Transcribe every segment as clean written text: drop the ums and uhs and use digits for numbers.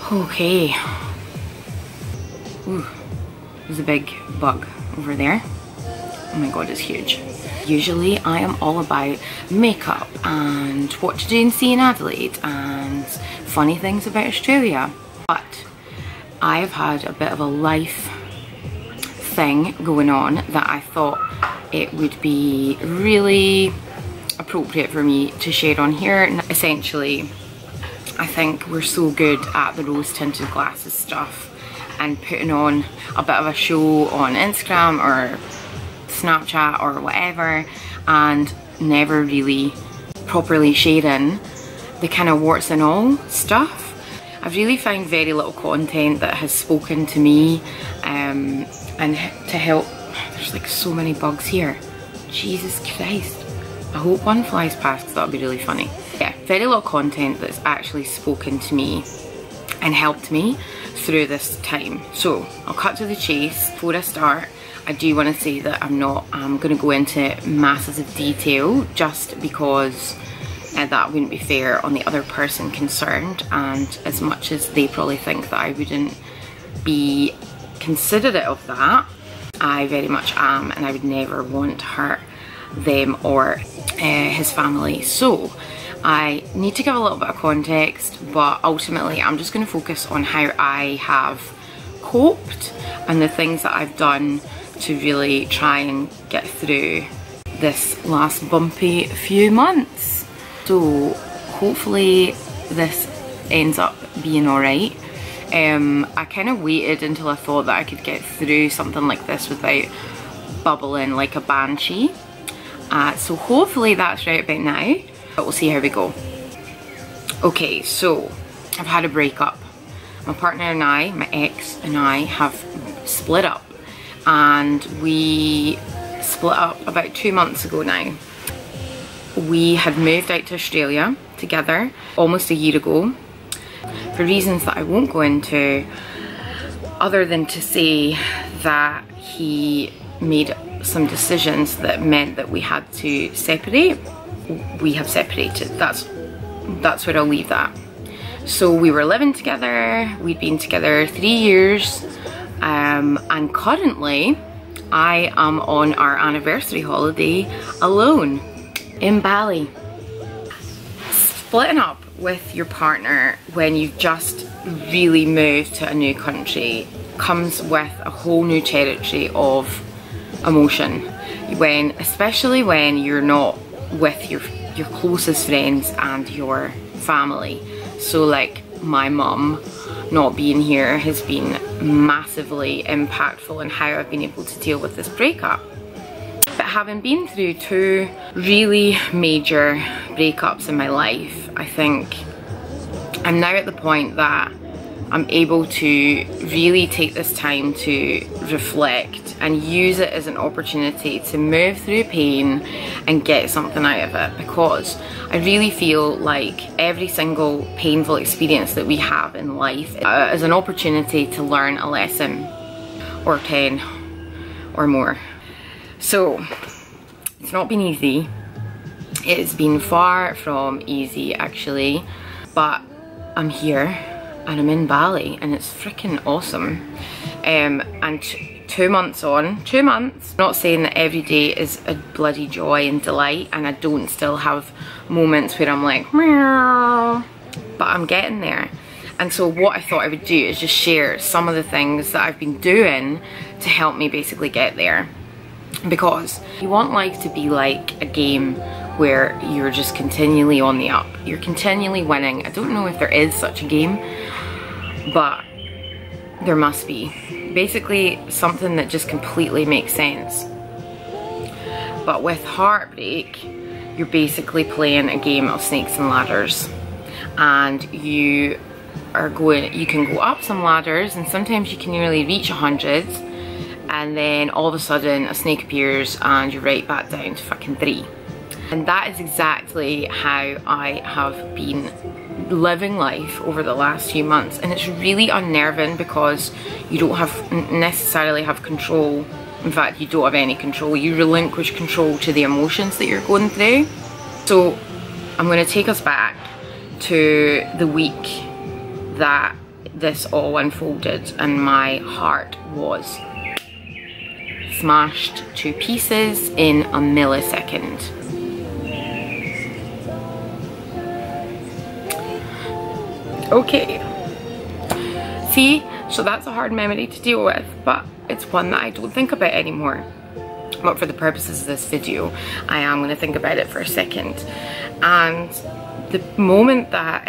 Okay. Ooh, there's a big bug over there. Oh my god, it's huge. Usually I am all about makeup and what to do and see in Adelaide and funny things about Australia. But I have had a bit of a life thing going on that I thought it would be really appropriate for me to share on here. Essentially, I think we're so good at the rose tinted glasses stuff and putting on a bit of a show on Instagram or Snapchat or whatever, and never really properly sharing the kind of warts and all stuff. I've really found very little content that has spoken to me and to help. There's like so many bugs here. Jesus Christ. I hope one flies past because that would be really funny. Yeah, very little content that's actually spoken to me and helped me through this time. So I'll cut to the chase. Before I start, I do want to say that I'm not going to go into masses of detail just because that wouldn't be fair on the other person concerned, and as much as they probably think that I wouldn't be considerate of that, I very much am, and I would never want to hurt them or his family. So I need to give a little bit of context, but ultimately I'm just going to focus on how I have coped and the things that I've done to really try and get through this last bumpy few months. So hopefully this ends up being alright. I kind of waited until I thought that I could get through something like this without bubbling like a banshee. So hopefully that's right about now, but we'll see how we go. Okay, so I've had a breakup. My partner and I, my ex and I, have split up, and we split up about 2 months ago now. We had moved out to Australia together almost a year ago for reasons that I won't go into, other than to say that he made some decisions that meant that we had to separate. We have separated. That's where I'll leave that. So we were living together, we'd been together 3 years, and currently I am on our anniversary holiday alone in Bali. Splitting up with your partner when you've just really moved to a new country comes with a whole new territory of emotion, especially when you're not with your closest friends and your family. So like my mum not being here has been massively impactful in how I've been able to deal with this breakup. But having been through 2 really major breakups in my life, I think I'm now at the point that I'm able to really take this time to reflect and use it as an opportunity to move through pain and get something out of it, because I really feel like every single painful experience that we have in life is an opportunity to learn a lesson, or 10 or more. So it's not been easy. It's been far from easy actually, but I'm here and I'm in Bali and it's freaking awesome. And 2 months on, 2 months, not saying that every day is a bloody joy and delight, and I don't still have moments where I'm like meow, but I'm getting there. And so what I thought I would do is just share some of the things that I've been doing to help me basically get there. Because you want life to be like a game where you're just continually on the up. You're continually winning. I don't know if there is such a game, but there must be. Basically something that just completely makes sense. But with heartbreak, you're basically playing a game of snakes and ladders. And you can go up some ladders, and sometimes you can nearly reach 100. And then all of a sudden a snake appears and you're right back down to fucking 3. And that is exactly how I have been living life over the last few months, and it's really unnerving because you don't necessarily have control. In fact, you don't have any control. You relinquish control to the emotions that you're going through. So I'm going to take us back to the week that this all unfolded, and my heart was smashed to pieces in a millisecond. Okay, see, so that's a hard memory to deal with, but it's one that I don't think about anymore. But for the purposes of this video, I am going to think about it for a second. And the moment that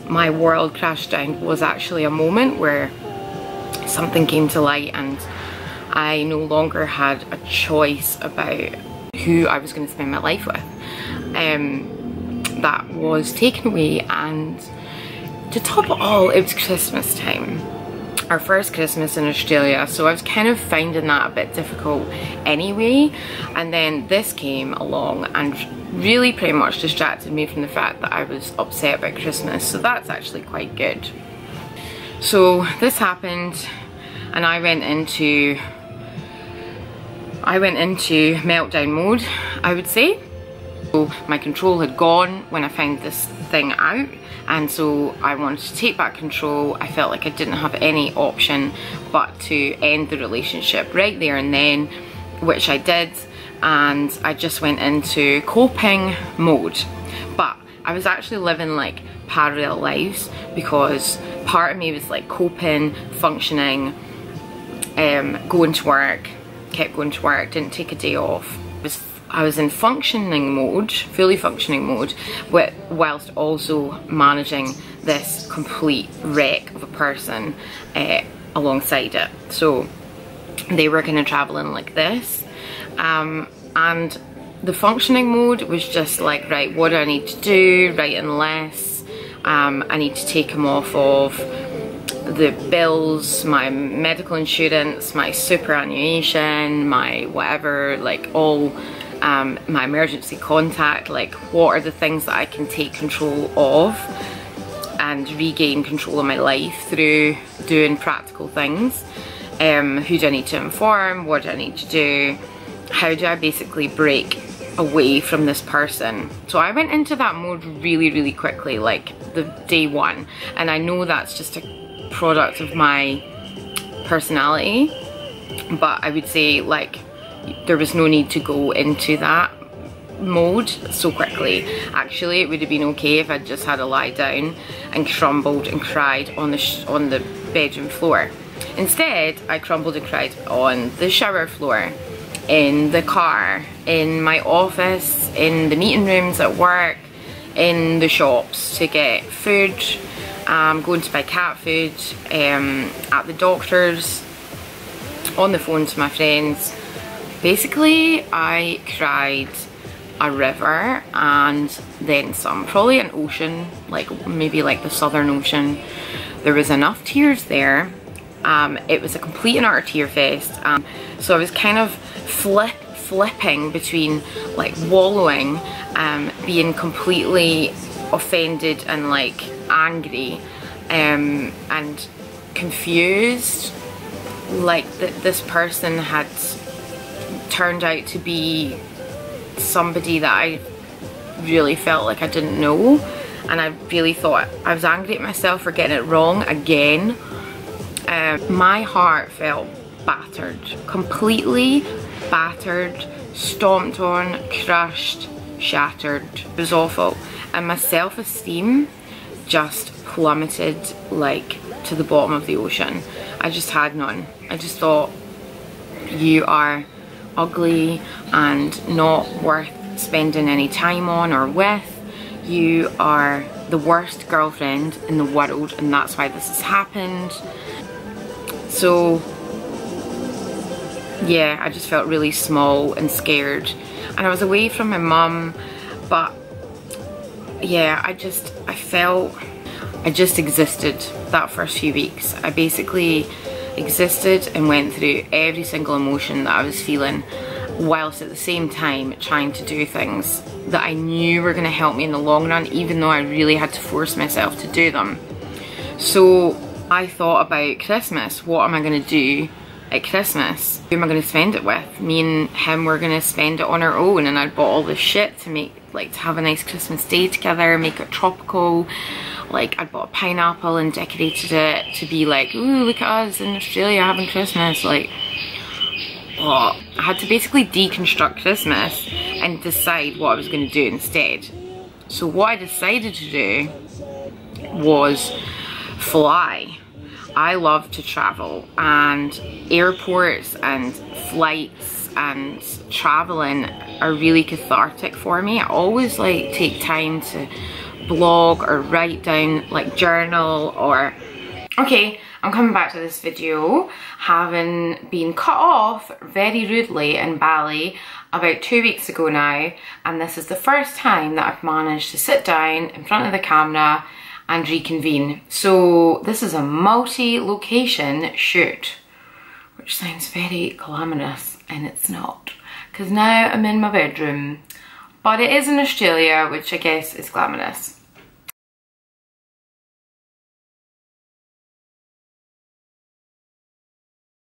my world crashed down was actually a moment where something came to light, and I no longer had a choice about who I was going to spend my life with. That was taken away, and to top it all, it was Christmas time. Our first Christmas in Australia, so I was kind of finding that a bit difficult anyway, and then this came along and really pretty much distracted me from the fact that I was upset about Christmas, so that's actually quite good. So this happened, and I went into meltdown mode, I would say. So my control had gone when I found this thing out, and so I wanted to take back control. I felt like I didn't have any option but to end the relationship right there and then, which I did, and I just went into coping mode. But I was actually living like parallel lives, because part of me was like coping, functioning, going to work, kept going to work, didn't take a day off. I was in functioning mode, fully functioning mode, whilst also managing this complete wreck of a person alongside it. So they were kind of traveling like this, and the functioning mode was just like, right, what do I need to do? Writing less. I need to take him off of the bills, my medical insurance, my superannuation, my whatever, like all my emergency contact. Like, what are the things that I can take control of and regain control of my life through doing practical things? Who do I need to inform? What do I need to do? How do I basically break away from this person? So I went into that mode really quickly, like the day one, and I know that's just a product of my personality, but I would say like there was no need to go into that mode so quickly. Actually, it would have been okay if I'd just had a lie down and crumbled and cried on the bedroom floor. Instead, I crumbled and cried on the shower floor, in the car, in my office, in the meeting rooms at work, in the shops to get food, going to buy cat food, at the doctor's, on the phone to my friends. Basically, I cried a river and then some, probably an ocean, like maybe like the Southern Ocean. There was enough tears there. It was a complete and utter tear fest. So I was kind of flipping between like wallowing, being completely offended and like angry, and confused, like that this person had turned out to be somebody that I really felt like I didn't know, and I really thought I was angry at myself for getting it wrong again. My heart felt battered, completely battered, stomped on, crushed, shattered. It was awful, and my self-esteem just plummeted like to the bottom of the ocean. I just had none. I just thought, you are ugly and not worth spending any time on or with. You are the worst girlfriend in the world, and that's why this has happened. So yeah, I just felt really small and scared, and I was away from my mum, but yeah, I just existed that first few weeks. I basically existed and went through every single emotion that I was feeling, whilst at the same time trying to do things that I knew were going to help me in the long run, even though I really had to force myself to do them. So I thought about Christmas. What am I going to do at Christmas. Who am I going to spend it with? Me and him were going to spend it on our own, and I'd bought all this shit to make, like, to have a nice Christmas day together, make it tropical. Like, I'd bought a pineapple and decorated it to be like, ooh, look at us in Australia having Christmas. Like, oh, I had to basically deconstruct Christmas and decide what I was going to do instead. So what I decided to do was fly. I love to travel, and airports and flights and traveling are really cathartic for me. I always like take time to blog or write down, like journal or... Okay, I'm coming back to this video having been cut off very rudely in Bali about 2 weeks ago now, and this is the first time that I've managed to sit down in front of the camera and reconvene. So this is a multi-location shoot, which sounds very glamorous, and it's not, because now I'm in my bedroom, but it is in Australia, which I guess is glamorous.